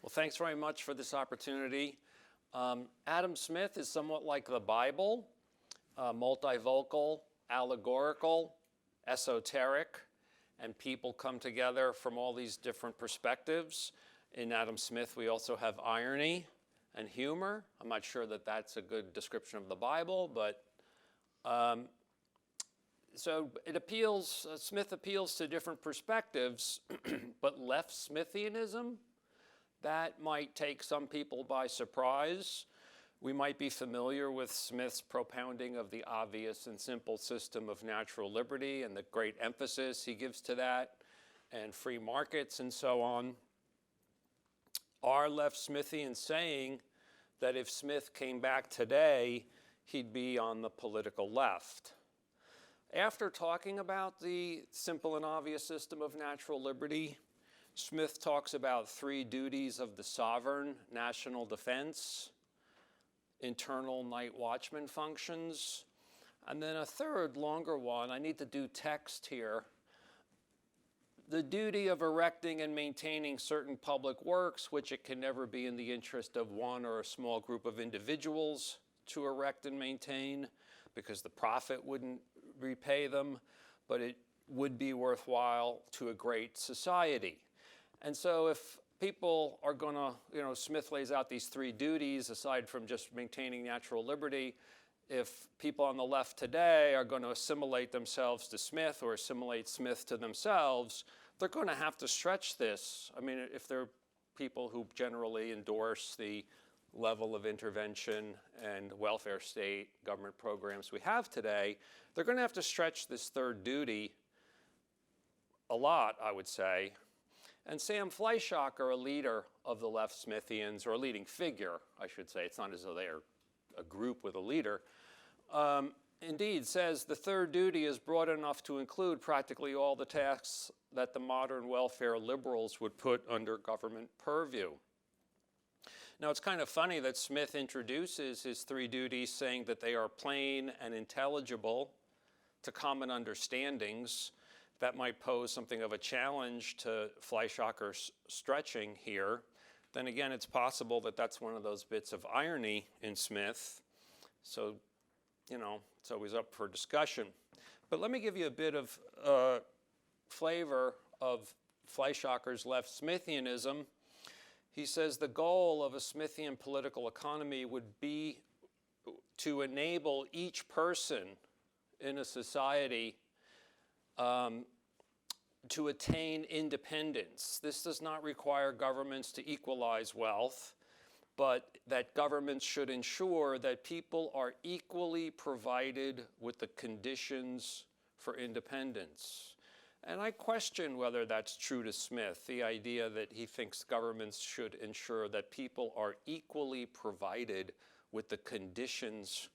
Well, thanks very much for this opportunity. Adam Smith is somewhat like the Bible, multivocal, allegorical, esoteric, and people come together from all these different perspectives. In Adam Smith, we also have irony and humor. I'm not sure that that's a good description of the Bible, but so it appeals, Smith appeals to different perspectives, but left Smithianism, that might take some people by surprise. We might be familiar with Smith's propounding of the obvious and simple system of natural liberty and the great emphasis he gives to that, and free markets and so on. Are left Smithians saying that if Smith came back today, he'd be on the political left? After talking about the simple and obvious system of natural liberty, Smith talks about three duties of the sovereign: national defense, internal night watchman functions, and then a third, longer one. I need to do text here. The duty of erecting and maintaining certain public works, which it can never be in the interest of one or a small group of individuals to erect and maintain, because the profit wouldn't repay them, but it would be worthwhile to a great society. And so if people are going to, Smith lays out these three duties aside from just maintaining natural liberty. If people on the left today are going to assimilate themselves to Smith or assimilate Smith to themselves, they're going to have to stretch this. I mean, if they're people who generally endorse the level of intervention and welfare state government programs we have today, they're going to have to stretch this third duty a lot, I would say. And Sam Fleischaker, a leader of the left Smithians, or a leading figure, I should say, it's not as though they are a group with a leader, indeed says the third duty is broad enough to include practically all the tasks that the modern welfare liberals would put under government purview. Now, it's kind of funny that Smith introduces his three duties saying that they are plain and intelligible to common understandings. That might pose something of a challenge to Fleischaker's stretching here. Then again, it's possible that that's one of those bits of irony in Smith. So, it's always up for discussion. But let me give you a bit of flavor of Fleischaker's left Smithianism. He says the goal of a Smithian political economy would be to enable each person in a society to attain independence. This does not require governments to equalize wealth, but that governments should ensure that people are equally provided with the conditions for independence. And I question whether that's true to Smith, the idea that he thinks governments should ensure that people are equally provided with the conditions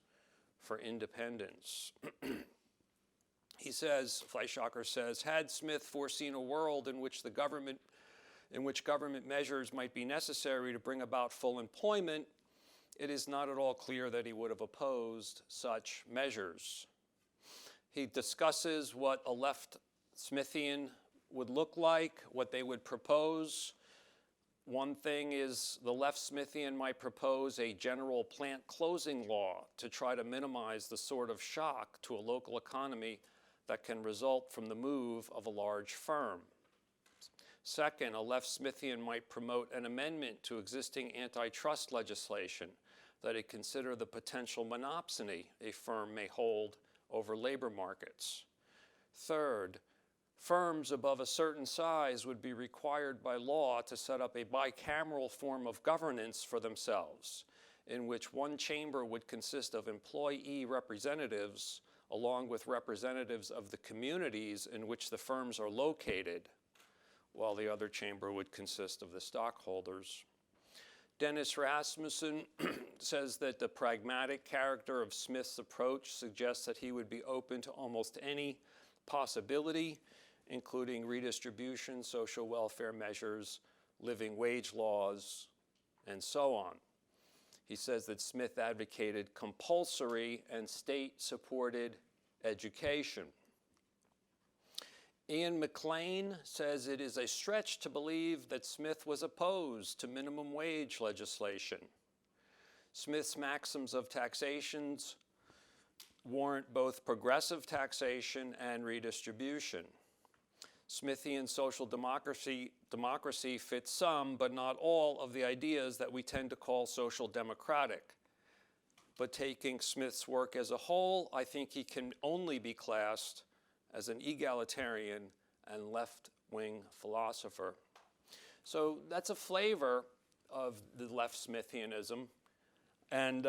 for independence. He says, Fleischaker says, had Smith foreseen a world in which government measures might be necessary to bring about full employment, it is not at all clear that he would have opposed such measures. He discusses what a left Smithian would look like, what they would propose. One thing is the left Smithian might propose a general plant closing law to try to minimize the sort of shock to a local economy that can result from the move of a large firm. Second, a left Smithian might promote an amendment to existing antitrust legislation that it consider the potential monopsony a firm may hold over labor markets. Third, firms above a certain size would be required by law to set up a bicameral form of governance for themselves, in which one chamber would consist of employee representatives along with representatives of the communities in which the firms are located, while the other chamber would consist of the stockholders. Dennis Rasmussen says that the pragmatic character of Smith's approach suggests that he would be open to almost any possibility, including redistribution, social welfare measures, living wage laws, and so on. He says that Smith advocated compulsory and state-supported education. Ian McLean says it is a stretch to believe that Smith was opposed to minimum wage legislation. Smith's maxims of taxations warrant both progressive taxation and redistribution. Smithian social democracy fits some, but not all, of the ideas that we tend to call social democratic. But taking Smith's work as a whole, I think he can only be classed as an egalitarian and left-wing philosopher. So that's a flavor of the left Smithianism. And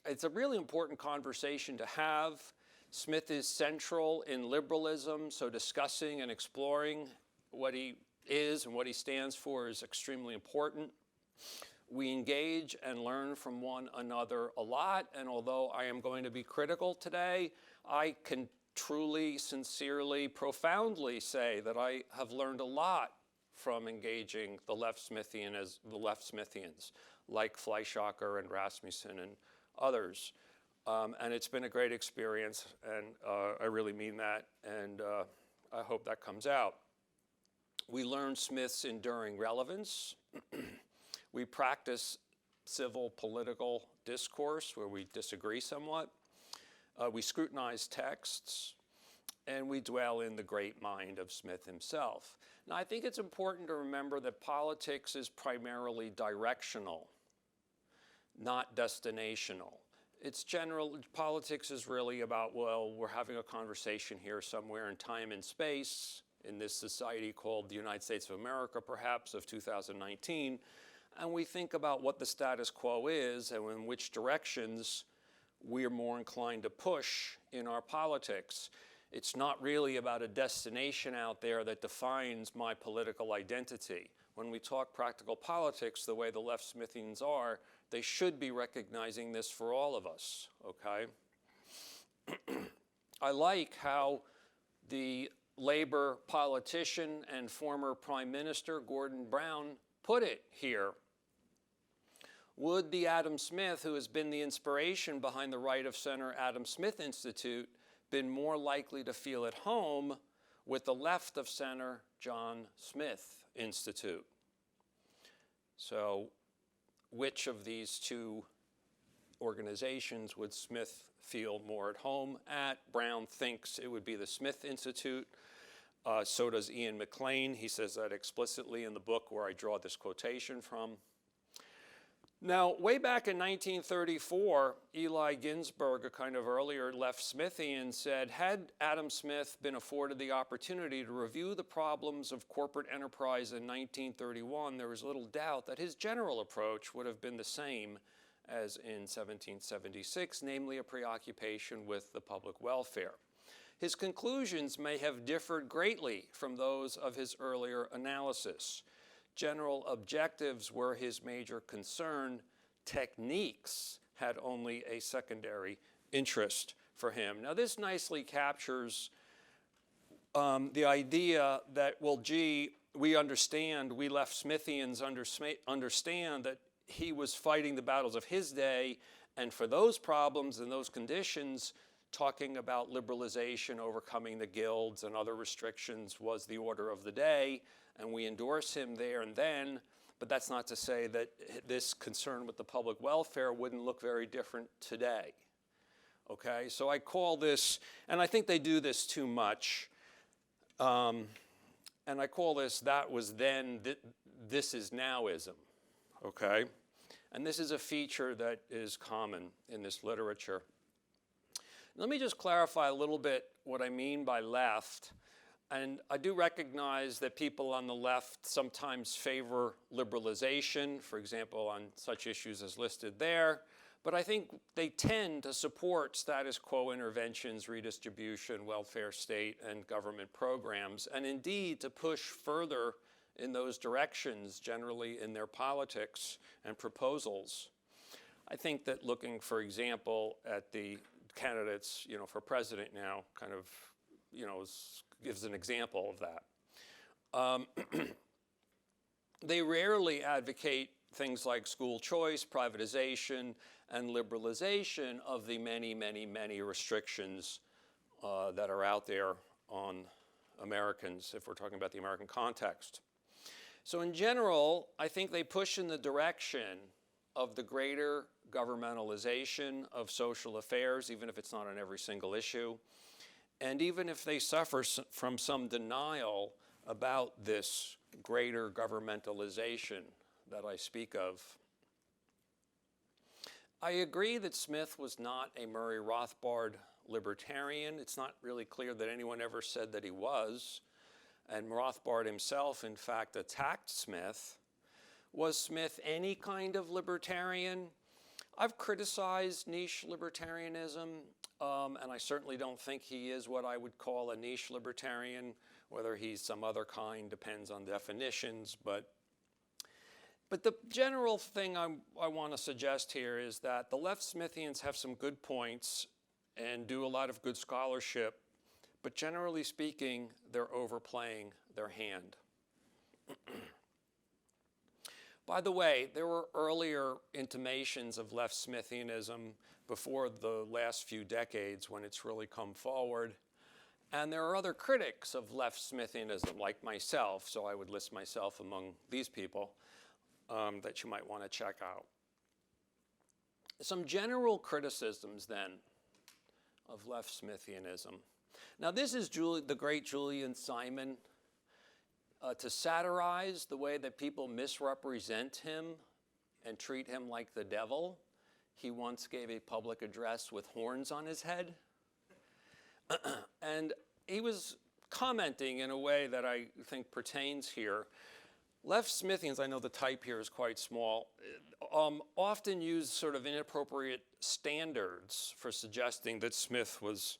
it's a really important conversation to have. Smith is central in liberalism, so discussing and exploring what he is and what he stands for is extremely important. We engage and learn from one another a lot, and although I am going to be critical today, I can truly, sincerely, profoundly say that I have learned a lot from engaging the left Smithians, like Fleischacker and Rasmussen and others. And it's been a great experience, and I really mean that, and I hope that comes out. We learn Smith's enduring relevance. We practice civil political discourse where we disagree somewhat. We scrutinize texts, and we dwell in the great mind of Smith himself. Now, I think it's important to remember that politics is primarily directional, not destinational. Politics is really about, well, we're having a conversation here somewhere in time and space, in this society called the United States of America, perhaps, of 2019, and we think about what the status quo is and in which directions we are more inclined to push in our politics. It's not really about a destination out there that defines my political identity. When we talk practical politics, the way the left Smithians are, they should be recognizing this for all of us, okay? I like how the Labor politician and former Prime Minister Gordon Brown put it here. Would the Adam Smith, who has been the inspiration behind the Right of Center Adam Smith Institute, been more likely to feel at home with the left of center John Smith Institute? So which of these two organizations would Smith feel more at home at? Brown thinks it would be the Smith Institute. So does Ian McLean. He says that explicitly in the book where I draw this quotation from. Now, way back in 1934, Eli Ginzberg, a kind of earlier left Smithian, said, had Adam Smith been afforded the opportunity to review the problems of corporate enterprise in 1931, there was little doubt that his general approach would have been the same as in 1776, namely a preoccupation with the public welfare. His conclusions may have differed greatly from those of his earlier analysis. General objectives were his major concern. Techniques had only a secondary interest for him. Now, this nicely captures the idea that, well, gee, we left Smithians understand that he was fighting the battles of his day, and for those problems and those conditions, talking about liberalization, overcoming the guilds and other restrictions was the order of the day, and we endorse him there and then, but that's not to say that this concern with the public welfare wouldn't look very different today. Okay, so I call this, and I think they do this too much, and I call this, that was then, this is nowism, okay? And this is a feature that is common in this literature. Let me just clarify a little bit what I mean by left. And I do recognize that people on the left sometimes favor liberalization, for example, on such issues as listed there. But I think they tend to support status quo interventions, redistribution, welfare state, and government programs, and indeed to push further in those directions, generally in their politics and proposals. I think that looking, for example, at the candidates, for president now, kind of, gives an example of that. They rarely advocate things like school choice, privatization, and liberalization of the many, many, many restrictions that are out there on Americans, if we're talking about the American context. So in general, I think they push in the direction of the greater governmentalization of social affairs, even if it's not on every single issue, and even if they suffer from some denial about this greater governmentalization that I speak of. I agree that Smith was not a Murray Rothbard libertarian. It's not really clear that anyone ever said that he was. And Rothbard himself, in fact, attacked Smith. Was Smith any kind of libertarian? I've criticized niche libertarianism, and I certainly don't think he is what I would call a niche libertarian. Whether he's some other kind depends on definitions, but the general thing I want to suggest here is that the left Smithians have some good points and do a lot of good scholarship, but generally speaking, they're overplaying their hand. By the way, there were earlier intimations of left Smithianism before the last few decades when it's really come forward. And there are other critics of left Smithianism, like myself, so I would list myself among these people that you might want to check out. Some general criticisms, then, of left Smithianism. Now, this is the great Julian Simon. To satirize the way that people misrepresent him and treat him like the devil, he once gave a public address with horns on his head. And he was commenting in a way that I think pertains here. Left Smithians, I know the type here is quite small, often use sort of inappropriate standards for suggesting that Smith was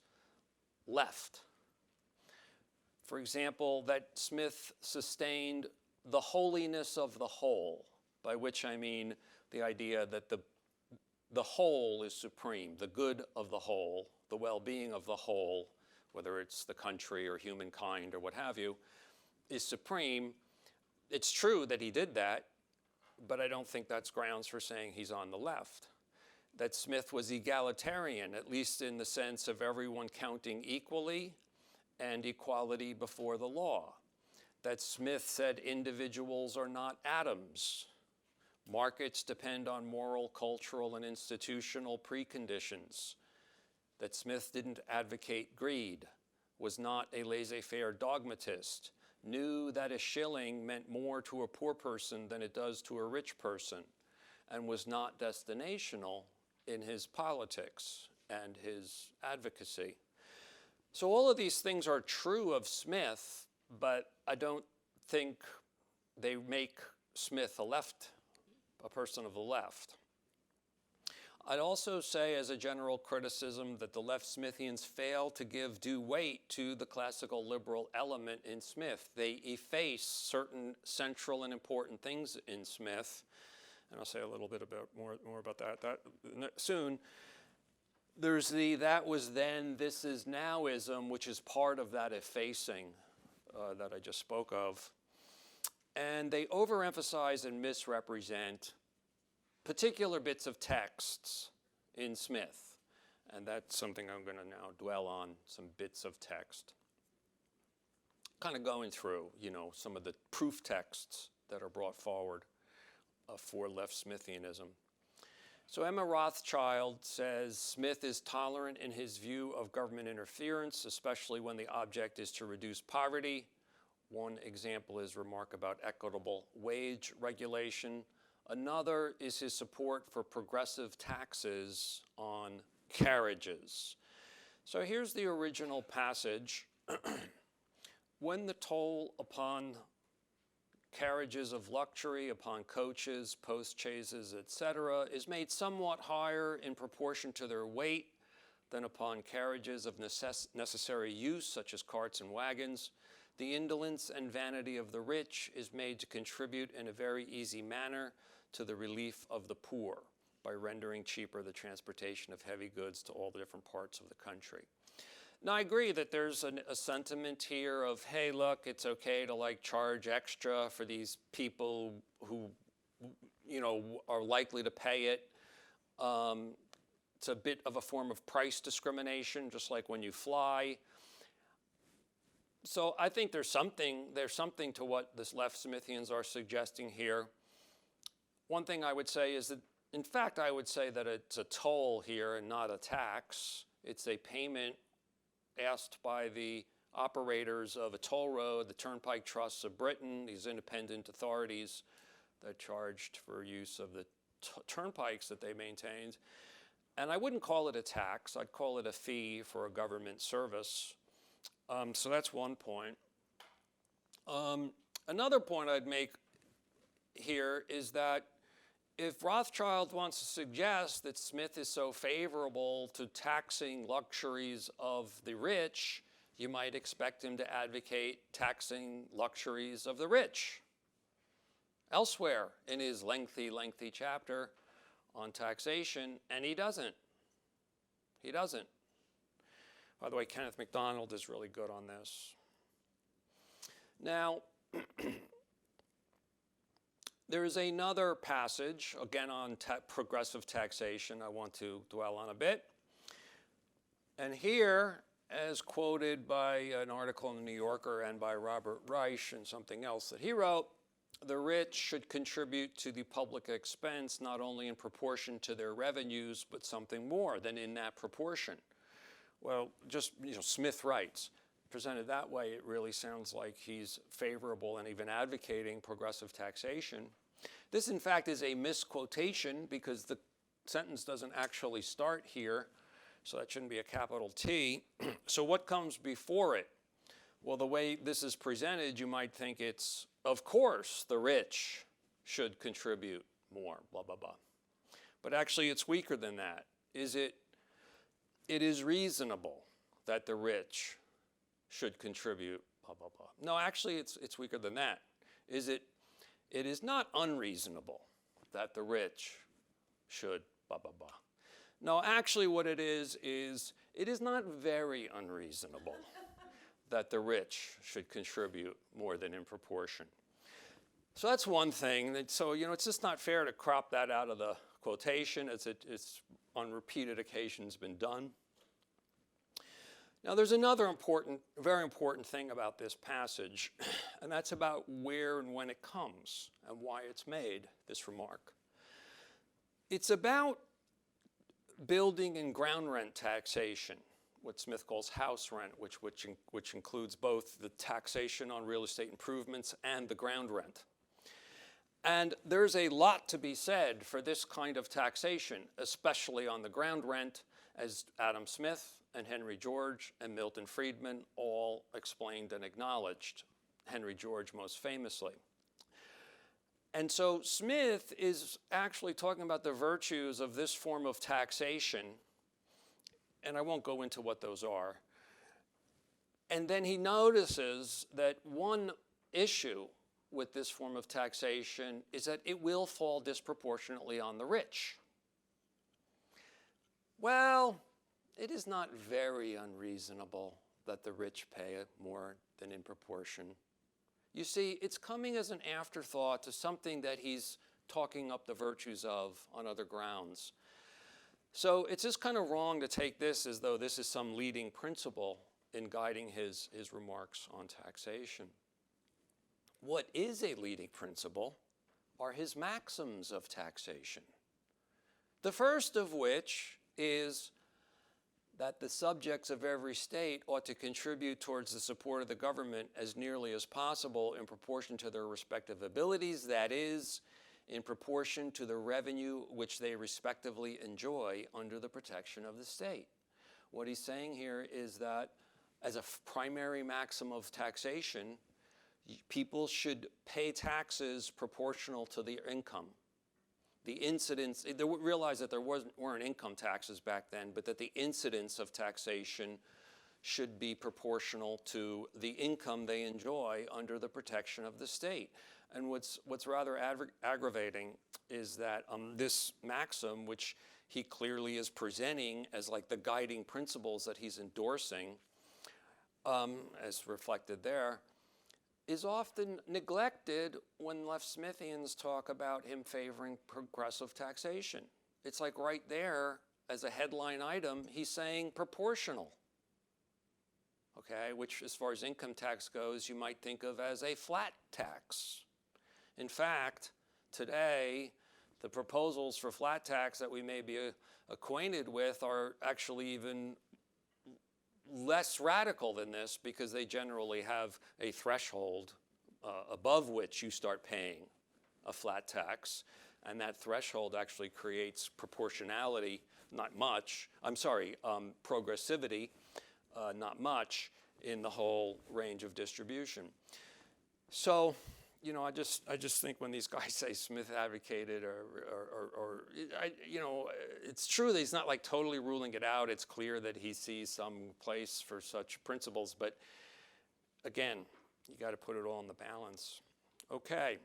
left. For example, that Smith sustained the holiness of the whole, by which I mean the idea that the whole is supreme, the good of the whole, the well-being of the whole, whether it's the country or humankind or what have you, is supreme. It's true that he did that, but I don't think that's grounds for saying he's on the left. That Smith was egalitarian, at least in the sense of everyone counting equally, and equality before the law. That Smith said individuals are not atoms. Markets depend on moral, cultural, and institutional preconditions. That Smith didn't advocate greed, was not a laissez-faire dogmatist, knew that a shilling meant more to a poor person than it does to a rich person, and was not destinational in his politics and his advocacy. So all of these things are true of Smith, but I don't think they make Smith a person of the left. I'd also say as a general criticism that the left Smithians fail to give due weight to the classical liberal element in Smith. They efface certain central and important things in Smith, and I'll say a little bit more about that soon. There's the that was then, this is nowism, which is part of that effacing that I just spoke of. And they overemphasize and misrepresent particular bits of texts in Smith. And that's something I'm going to now dwell on, some bits of text. Kind of going through, some of the proof texts that are brought forward for left Smithianism. So Emma Rothschild says Smith is tolerant in his view of government interference, especially when the object is to reduce poverty. One example is remark about equitable wage regulation. Another is his support for progressive taxes on carriages. So here's the original passage. When the toll upon carriages of luxury, upon coaches, post-chaises, etc., is made somewhat higher in proportion to their weight than upon carriages of necessary use, such as carts and wagons, the indolence and vanity of the rich is made to contribute in a very easy manner to the relief of the poor by rendering cheaper the transportation of heavy goods to all the different parts of the country. Now, I agree that there's a sentiment here of, hey, look, it's okay to charge extra for these people who, are likely to pay it. It's a bit of a form of price discrimination, just like when you fly. So I think there's something to what this left Smithians are suggesting here. One thing I would say is that, in fact, I would say that it's a toll here and not a tax. It's a payment asked by the operators of a toll road, the Turnpike Trusts of Britain, these independent authorities that charged for use of the turnpikes that they maintained. And I wouldn't call it a tax. I'd call it a fee for a government service. So that's one point. Another point I'd make here is that if Rothschild wants to suggest that Smith is so favorable to taxing luxuries of the rich, you might expect him to advocate taxing luxuries of the rich elsewhere in his lengthy chapter on taxation, and he doesn't. He doesn't. By the way, Kenneth MacDonald is really good on this. Now, there is another passage, again on progressive taxation, I want to dwell on a bit. And here, as quoted by an article in the New Yorker and by Robert Reich and something else that he wrote, the rich should contribute to the public expense not only in proportion to their revenues, but something more than in that proportion. Well, just, Smith writes, presented that way, it really sounds like he's favorable and even advocating progressive taxation. This, in fact, is a misquotation because the sentence doesn't actually start here, so that shouldn't be a capital T. So what comes before it? Well, the way this is presented, you might think it's, of course, the rich should contribute more, blah, blah, blah. But actually, it's weaker than that. It is reasonable that the rich should contribute, blah, blah, blah. No, actually, it's weaker than that. It is not unreasonable that the rich should, blah, blah, blah. No, actually what it is it is not very unreasonable that the rich should contribute more than in proportion. So that's one thing. So, it's just not fair to crop that out of the quotation, as it's on repeated occasions been done. Now, there's another very important thing about this passage, and that's about where and when it comes and why it's made, this remark. It's about building and ground rent taxation, what Smith calls house rent, which includes both the taxation on real estate improvements and the ground rent. And there's a lot to be said for this kind of taxation, especially on the ground rent, as Adam Smith and Henry George and Milton Friedman all explained and acknowledged, Henry George most famously. And so Smith is actually talking about the virtues of this form of taxation, and I won't go into what those are. And then he notices that one issue with this form of taxation is that it will fall disproportionately on the rich. Well, it is not very unreasonable that the rich pay more than in proportion. You see, it's coming as an afterthought to something that he's talking up the virtues of on other grounds. So it's just kind of wrong to take this as though this is some leading principle in guiding his remarks on taxation. What is a leading principle are his maxims of taxation. The first of which is that the subjects of every state ought to contribute towards the support of the government as nearly as possible in proportion to their respective abilities, that is, in proportion to the revenue which they respectively enjoy under the protection of the state. What he's saying here is that as a primary maxim of taxation, people should pay taxes proportional to their income. The incidence, they realized that there weren't income taxes back then, but that the incidence of taxation should be proportional to the income they enjoy under the protection of the state. And what's rather aggravating is that this maxim, which he clearly is presenting as like the guiding principles that he's endorsing, as reflected there, is often neglected when left Smithians talk about him favoring progressive taxation. It's like right there, as a headline item, he's saying proportional. okay, which as far as income tax goes, you might think of as a flat tax. In fact, today, the proposals for flat tax that we may be acquainted with are actually even less radical than this, because they generally have a threshold above which you start paying a flat tax, and that threshold actually creates proportionality, not much, progressivity, not much, in the whole range of distribution. So, you know, I just think when these guys say Smith advocated, it's true that he's not like totally ruling it out. It's clear that he sees some place for such principles, but again, you got to put it all in the balance. Okay,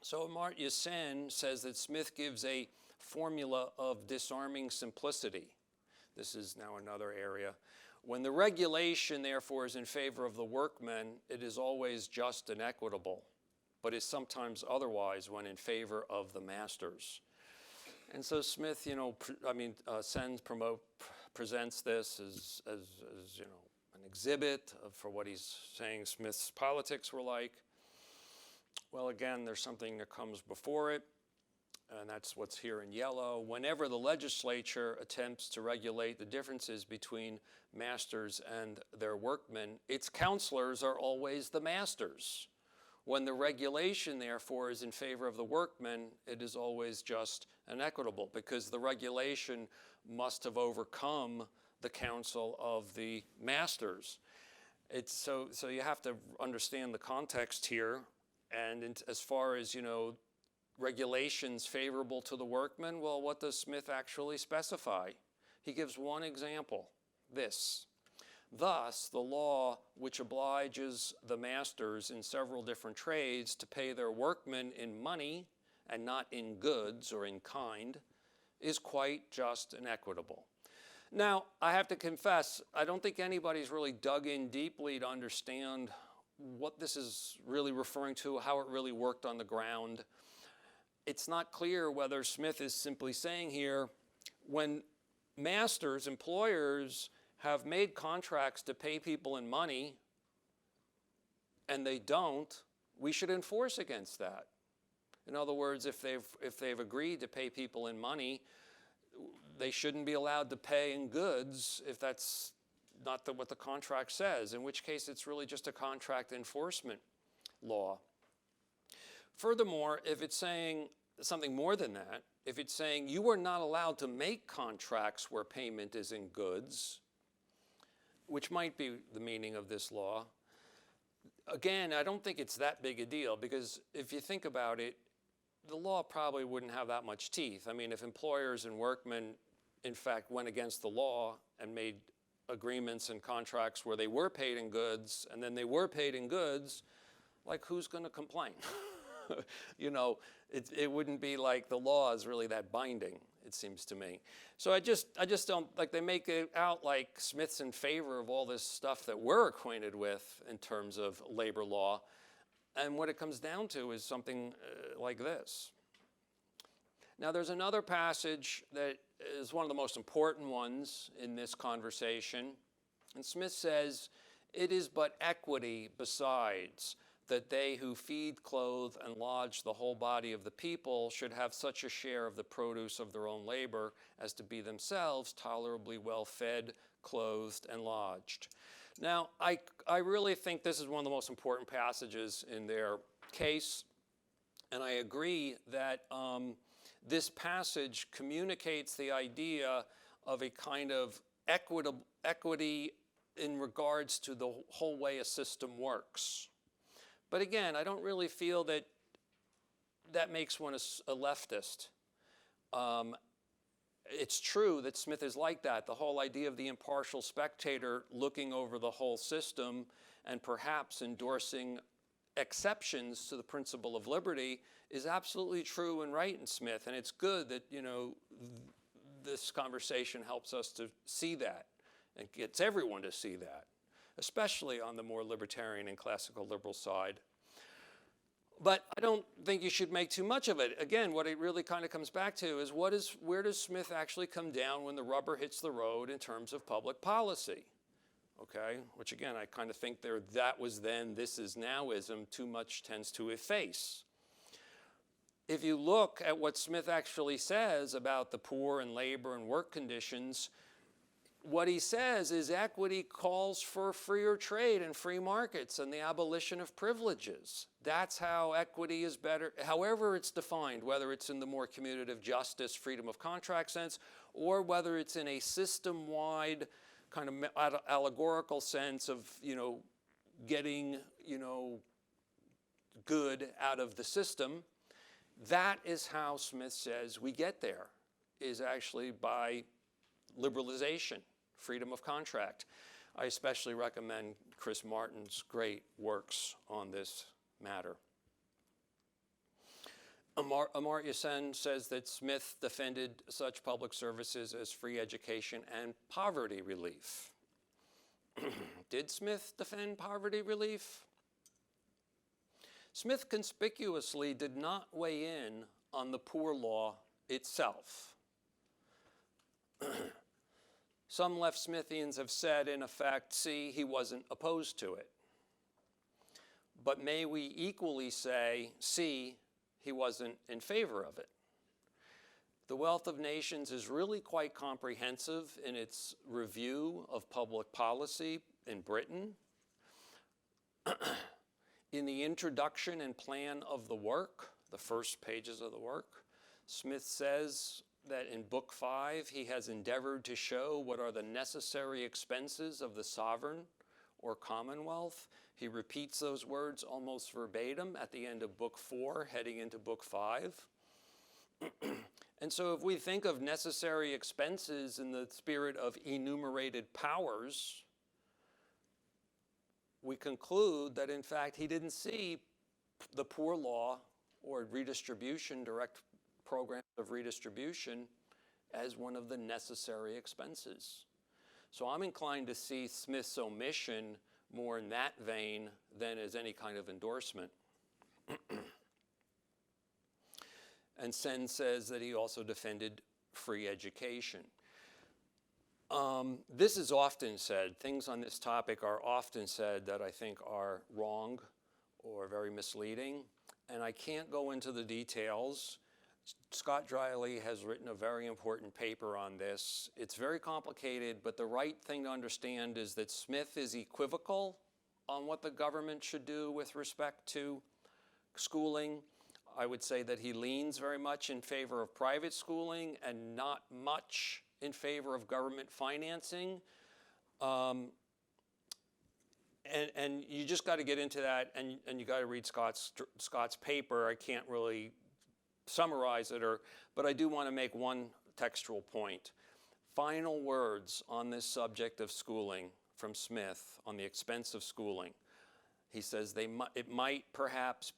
so Amartya Sen says that Smith gives a formula of disarming simplicity. This is now another area. When the regulation, therefore, is in favor of the workmen, it is always just and equitable, but is sometimes otherwise when in favor of the masters. And so Smith, Sen presents this as an exhibit for what he's saying Smith's politics were like. Well, again, there's something that comes before it, and that's what's here in yellow. Whenever the legislature attempts to regulate the differences between masters and their workmen, its counselors are always the masters. When the regulation, therefore, is in favor of the workmen, it is always just and equitable, because the regulation must have overcome the counsel of the masters. It's so you have to understand the context here, and as far as, regulations favorable to the workmen, well, what does Smith actually specify? He gives one example, this. Thus, the law which obliges the masters in several different trades to pay their workmen in money and not in goods or in kind is quite just and equitable. Now, I have to confess, I don't think anybody's really dug in deeply to understand what this is really referring to, how it really worked on the ground. It's not clear whether Smith is simply saying here, when masters, employers, have made contracts to pay people in money and they don't, we should enforce against that. In other words, if they've agreed to pay people in money, they shouldn't be allowed to pay in goods if that's not what the contract says, in which case it's really just a contract enforcement law. Furthermore, if it's saying something more than that, if it's saying you are not allowed to make contracts where payment is in goods, which might be the meaning of this law, again, I don't think it's that big a deal, because if you think about it, the law probably wouldn't have that much teeth. I mean, if employers and workmen, in fact, went against the law and made agreements and contracts where they were paid in goods, and then they were paid in goods, like, who's going to complain? It wouldn't be like the law is really that binding, it seems to me. So I just don't, like, they make it out like Smith's in favor of all this stuff that we're acquainted with in terms of labor law, and what it comes down to is something like this. Now, there's another passage that is one of the most important ones in this conversation, and Smith says, "It is but equity besides, that they who feed, clothe, and lodge the whole body of the people should have such a share of the produce of their own labor as to be themselves tolerably well fed, clothed, and lodged." Now, I really think this is one of the most important passages in their case, and I agree that this passage communicates the idea of a kind of equity in regards to the whole way a system works. But again, I don't really feel that that makes one a leftist. It's true that Smith is like that. The whole idea of the impartial spectator looking over the whole system and perhaps endorsing exceptions to the principle of liberty is absolutely true and right in Smith. And it's good that, this conversation helps us to see that and gets everyone to see that, especially on the more libertarian and classical liberal side. But I don't think you should make too much of it. Again, what it really kind of comes back to is where does Smith actually come down when the rubber hits the road in terms of public policy? okay? Which again, I kind of think that was then, this is nowism, too much tends to efface. If you look at what Smith actually says about the poor and labor and work conditions, what he says is equity calls for freer trade and free markets and the abolition of privileges. That's how equity is better, however it's defined, whether it's in the more commutative justice, freedom of contract sense, or whether it's in a system-wide kind of allegorical sense of, getting, good out of the system. That is how Smith says we get there, is actually by liberalization, freedom of contract. I especially recommend Chris Martin's great works on this matter. Amartya Sen says that Smith defended such public services as free education and poverty relief. Did Smith defend poverty relief? Smith conspicuously did not weigh in on the poor law itself. Some left Smithians have said, in effect, see, he wasn't opposed to it. But may we equally say, see, he wasn't in favor of it. The Wealth of Nations is really quite comprehensive in its review of public policy in Britain. In the introduction and plan of the work, the first pages of the work, Smith says that in Book 5, he has endeavored to show what are the necessary expenses of the sovereign or commonwealth. He repeats those words almost verbatim at the end of Book 4, heading into Book 5. And so if we think of necessary expenses in the spirit of enumerated powers, we conclude that, in fact, he didn't see the poor law or redistribution, direct programs of redistribution, as one of the necessary expenses. So I'm inclined to see Smith's omission more in that vein than as any kind of endorsement. And Sen says that he also defended free education. This is often said, things on this topic are often said that I think are wrong or very misleading, and I can't go into the details. Scott Drylee has written a very important paper on this. It's very complicated, but the right thing to understand is that Smith is equivocal on what the government should do with respect to schooling. I would say that he leans very much in favor of private schooling and not much in favor of government financing. And you just got to get into that, and you got to read Scott's paper. I can't really summarize it, but I do want to make one textual point. Final words on this subject of schooling from Smith on the expense of schooling. He says it might perhaps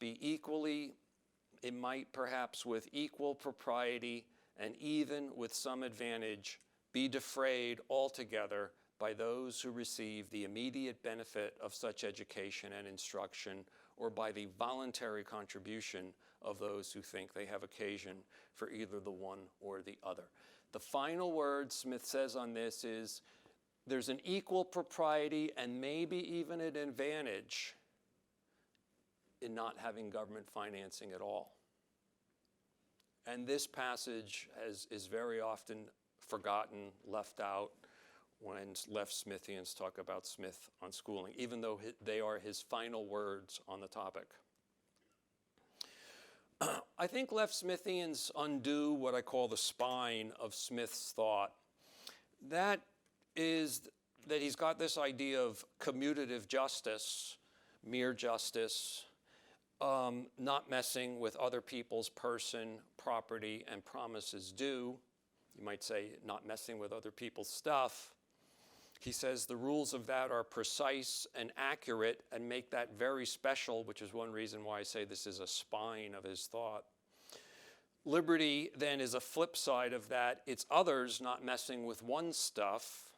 with equal propriety and even with some advantage be defrayed altogether by those who receive the immediate benefit of such education and instruction, or by the voluntary contribution of those who think they have occasion for either the one or the other. The final word Smith says on this is there's an equal propriety and maybe even an advantage in not having government financing at all. And this passage is very often forgotten, left out when left Smithians talk about Smith on schooling, even though they are his final words on the topic. I think left Smithians undo what I call the spine of Smith's thought. That is that he's got this idea of commutative justice, mere justice, not messing with other people's person, property, and promises due. You might say not messing with other people's stuff. He says the rules of that are precise and accurate and make that very special, which is one reason why I say this is a spine of his thought. Liberty then is a flip side of that. It's others not messing with one's stuff.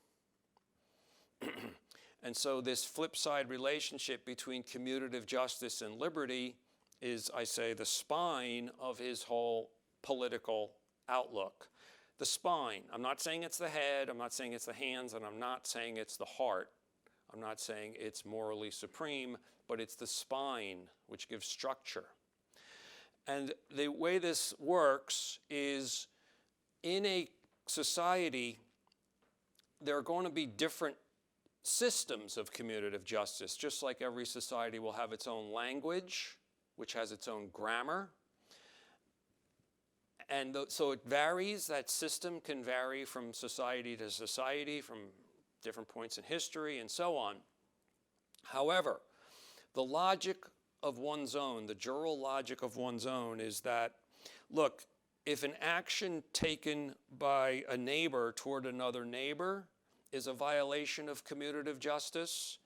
And so this flip side relationship between commutative justice and liberty is, I say, the spine of his whole political outlook. The spine. I'm not saying it's the head, I'm not saying it's the hands, and I'm not saying it's the heart. I'm not saying it's morally supreme, but it's the spine which gives structure. And the way this works is, in a society, there are going to be different systems of commutative justice, just like every society will have its own language, which has its own grammar. And so it varies. That system can vary from society to society, from different points in history, and so on. However, the logic of one's own, the jural logic of one's own, is that, look, if an action taken by a neighbor toward another neighbor is a violation of commutative justice,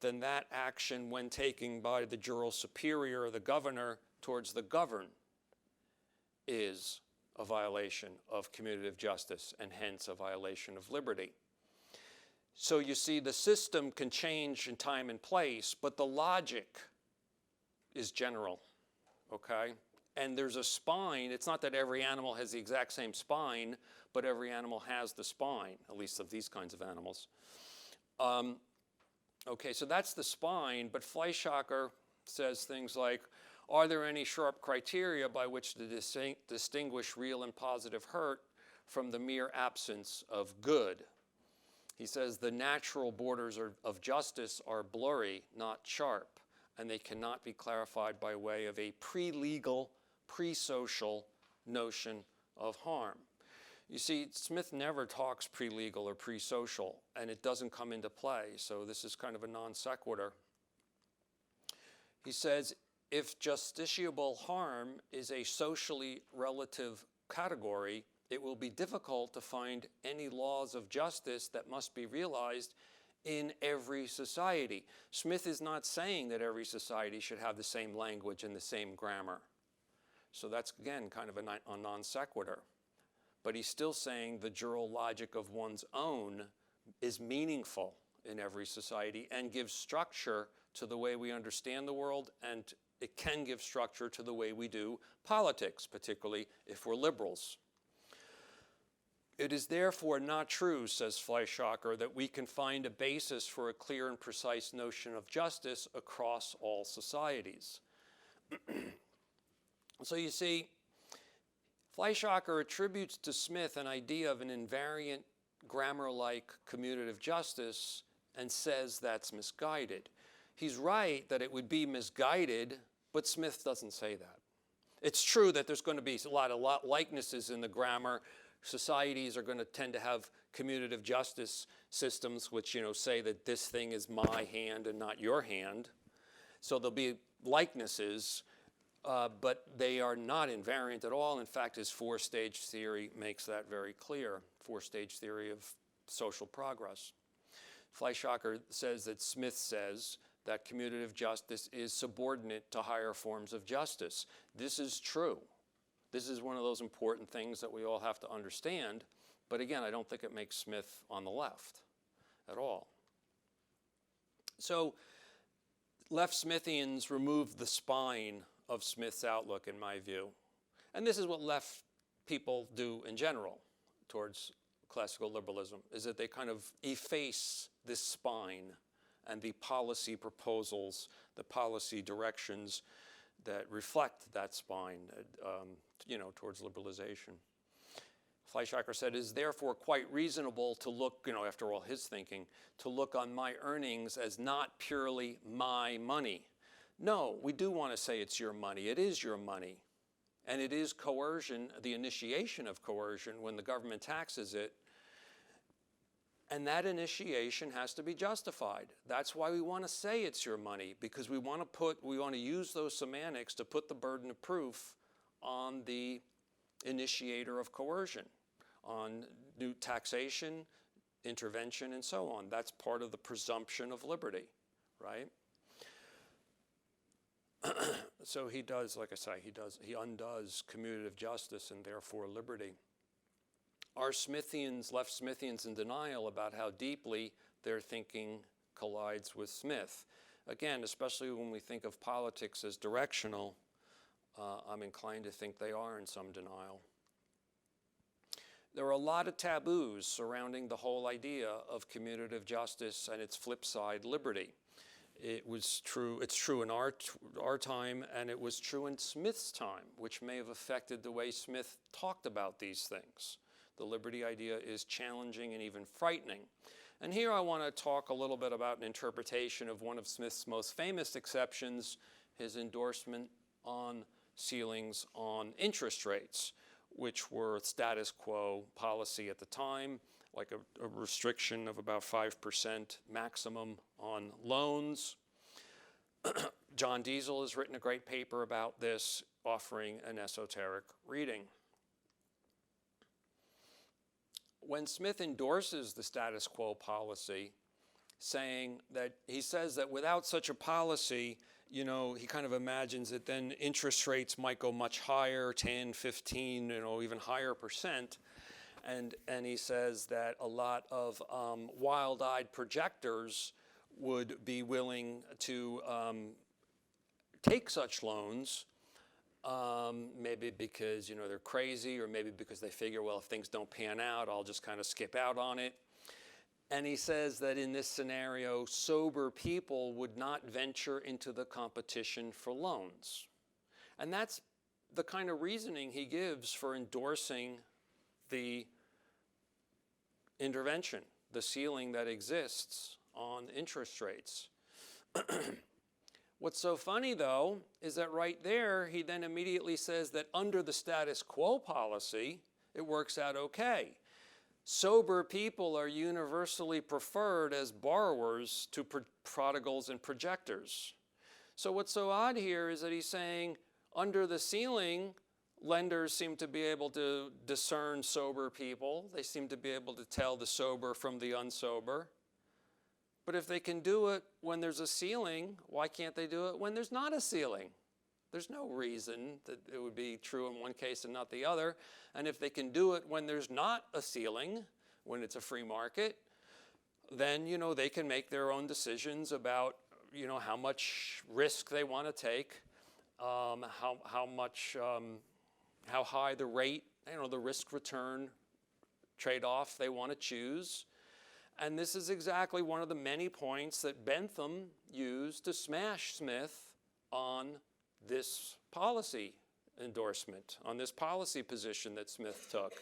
then that action, when taken by the jural superior or the governor towards the governed, is a violation of commutative justice and hence a violation of liberty. So you see, the system can change in time and place, but the logic is general, okay? And there's a spine. It's not that every animal has the exact same spine, but every animal has the spine, at least of these kinds of animals. Okay, so that's the spine, but Fleischacker says things like, are there any sharp criteria by which to distinguish real and positive hurt from the mere absence of good? He says the natural borders of justice are blurry, not sharp, and they cannot be clarified by way of a pre-legal, pre-social notion of harm. You see, Smith never talks pre-legal or pre-social, and it doesn't come into play, so this is kind of a non sequitur. He says, if justiciable harm is a socially relative category, it will be difficult to find any laws of justice that must be realized in every society. Smith is not saying that every society should have the same language and the same grammar. So that's, again, kind of a non sequitur. But he's still saying the jural logic of one's own is meaningful in every society and gives structure to the way we understand the world, and it can give structure to the way we do politics, particularly if we're liberals. It is therefore not true, says Fleischacker, that we can find a basis for a clear and precise notion of justice across all societies. So you see, Fleischacker attributes to Smith an idea of an invariant grammar-like commutative justice and says that's misguided. He's right that it would be misguided, but Smith doesn't say that. It's true that there's going to be a lot of likenesses in the grammar. Societies are going to tend to have commutative justice systems which, say that this thing is my hand and not your hand. So there'll be likenesses, but they are not invariant at all. In fact, his four-stage theory makes that very clear, four-stage theory of social progress. Fleischacker says that Smith says that commutative justice is subordinate to higher forms of justice. This is true. This is one of those important things that we all have to understand. But again, I don't think it makes Smith on the left at all. So left Smithians removed the spine of Smith's outlook, in my view. And this is what left people do in general towards classical liberalism, is that they kind of efface this spine and the policy proposals, the policy directions that reflect that spine, towards liberalization. Fleischacker said, it is therefore quite reasonable to look, after all his thinking, to look on my earnings as not purely my money. No, we do want to say it's your money. It is your money. And it is coercion, the initiation of coercion, when the government taxes it. And that initiation has to be justified. That's why we want to say it's your money, because we want to use those semantics to put the burden of proof on the initiator of coercion, on new taxation, intervention, and so on. That's part of the presumption of liberty, right? So he does, like I say, he undoes commutative justice and therefore liberty. Are left Smithians in denial about how deeply their thinking collides with Smith? Again, especially when we think of politics as directional, I'm inclined to think they are in some denial. there are a lot of taboos surrounding the whole idea of commutative justice and its flip side, liberty. It's true in our time, and it was true in Smith's time, which may have affected the way Smith talked about these things. The liberty idea is challenging and even frightening. And here I want to talk a little bit about an interpretation of one of Smith's most famous exceptions, his endorsement on ceilings on interest rates, which were status quo policy at the time, like a restriction of about 5% maximum on loans. John Diesel has written a great paper about this, offering an esoteric reading. When Smith endorses the status quo policy, he says that without such a policy, he kind of imagines that then interest rates might go much higher, 10, 15, even higher percent. And he says that a lot of wild-eyed projectors would be willing to take such loans, maybe because they're crazy, or maybe because they figure, well, if things don't pan out, I'll just kind of skip out on it. And he says that in this scenario, sober people would not venture into the competition for loans. And that's the kind of reasoning he gives for endorsing the intervention, the ceiling that exists on interest rates. What's so funny, though, is that right there, he then immediately says that under the status quo policy, it works out okay. Sober people are universally preferred as borrowers to prodigals and projectors. So what's so odd here is that he's saying under the ceiling, lenders seem to be able to discern sober people. They seem to be able to tell the sober from the unsober. But if they can do it when there's a ceiling, why can't they do it when there's not a ceiling? There's no reason that it would be true in one case and not the other. And if they can do it when there's not a ceiling, when it's a free market, then, they can make their own decisions about, how much risk they want to take, how high the rate, the risk return trade-off they want to choose. And this is exactly one of the many points that Bentham used to smash Smith on this policy endorsement, on this policy position that Smith took.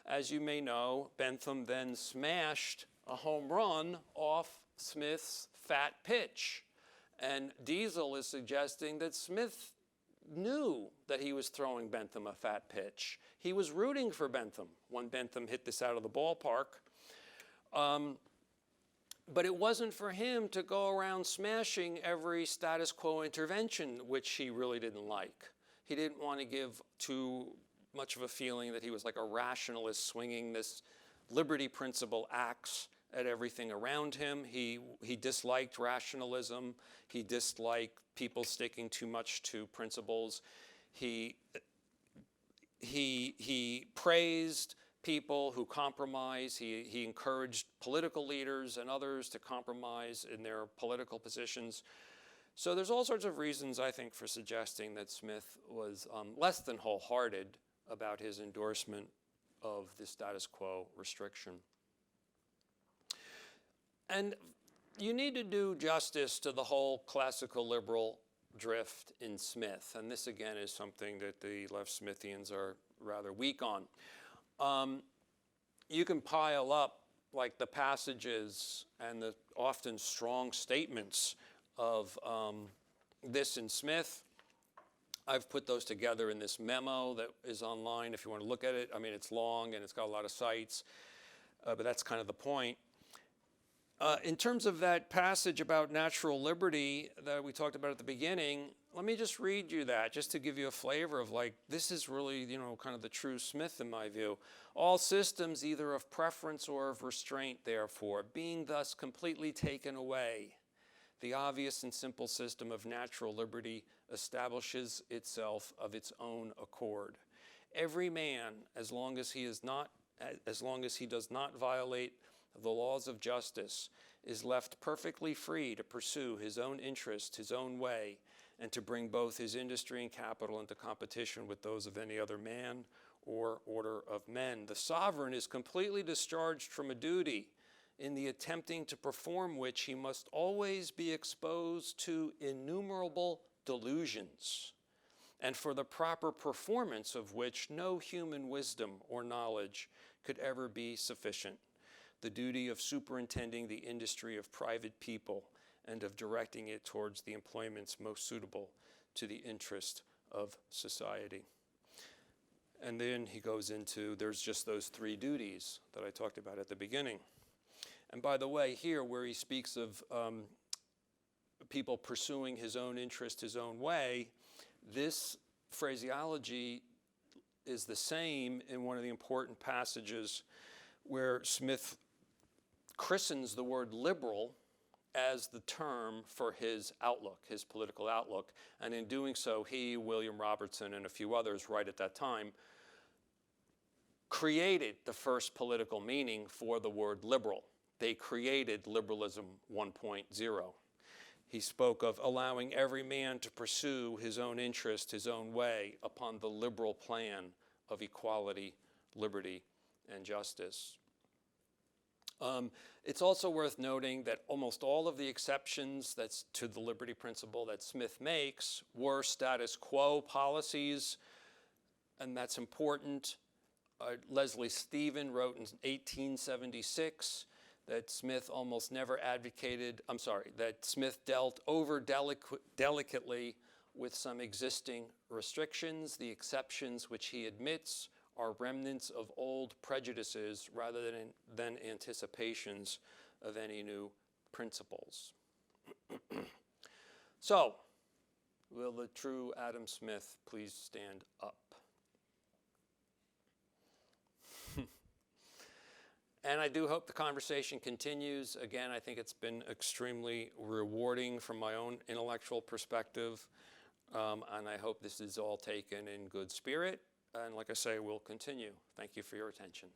As you may know, Bentham then smashed a home run off Smith's fat pitch. And Diesel is suggesting that Smith knew that he was throwing Bentham a fat pitch. He was rooting for Bentham when Bentham hit this out of the ballpark. But it wasn't for him to go around smashing every status quo intervention, which he really didn't like. He didn't want to give too much of a feeling that he was like a rationalist swinging this liberty principle axe at everything around him. He disliked rationalism. He disliked people sticking too much to principles. He praised people who compromise. He encouraged political leaders and others to compromise in their political positions. So there's all sorts of reasons, I think, for suggesting that Smith was less than wholehearted about his endorsement of the status quo restriction. And you need to do justice to the whole classical liberal drift in Smith. And this, again, is something that the left Smithians are rather weak on. You can pile up like the passages and the often strong statements of this in Smith. I've put those together in this memo that is online if you want to look at it. I mean, it's long and it's got a lot of cites, but that's kind of the point. In terms of that passage about natural liberty that we talked about at the beginning, let me just read you that, just to give you a flavor of like, this is really, kind of the true Smith in my view. All systems either of preference or of restraint, therefore, being thus completely taken away, the obvious and simple system of natural liberty establishes itself of its own accord. Every man, as long as he does not violate the laws of justice, is left perfectly free to pursue his own interest, his own way, and to bring both his industry and capital into competition with those of any other man or order of men. The sovereign is completely discharged from a duty in the attempting to perform which he must always be exposed to innumerable delusions, and for the proper performance of which no human wisdom or knowledge could ever be sufficient. The duty of superintending the industry of private people and of directing it towards the employments most suitable to the interest of society. And then he goes into, there's just those three duties that I talked about at the beginning. And by the way, here where he speaks of people pursuing his own interest, his own way, this phraseology is the same in one of the important passages where Smith christens the word liberal as the term for his outlook, his political outlook. And in doing so, he, William Robertson, and a few others right at that time created the first political meaning for the word liberal. They created liberalism 1.0. He spoke of allowing every man to pursue his own interest, his own way, upon the liberal plan of equality, liberty, and justice. It's also worth noting that almost all of the exceptions that's to the liberty principle that Smith makes were status quo policies, and that's important. Leslie Stephen wrote in 1876 that Smith almost never that Smith dealt over delicately with some existing restrictions. The exceptions which he admits are remnants of old prejudices rather than anticipations of any new principles. So, will the true Adam Smith please stand up? And I do hope the conversation continues. Again, I think it's been extremely rewarding from my own intellectual perspective, and I hope this is all taken in good spirit. And like I say, we'll continue. Thank you for your attention.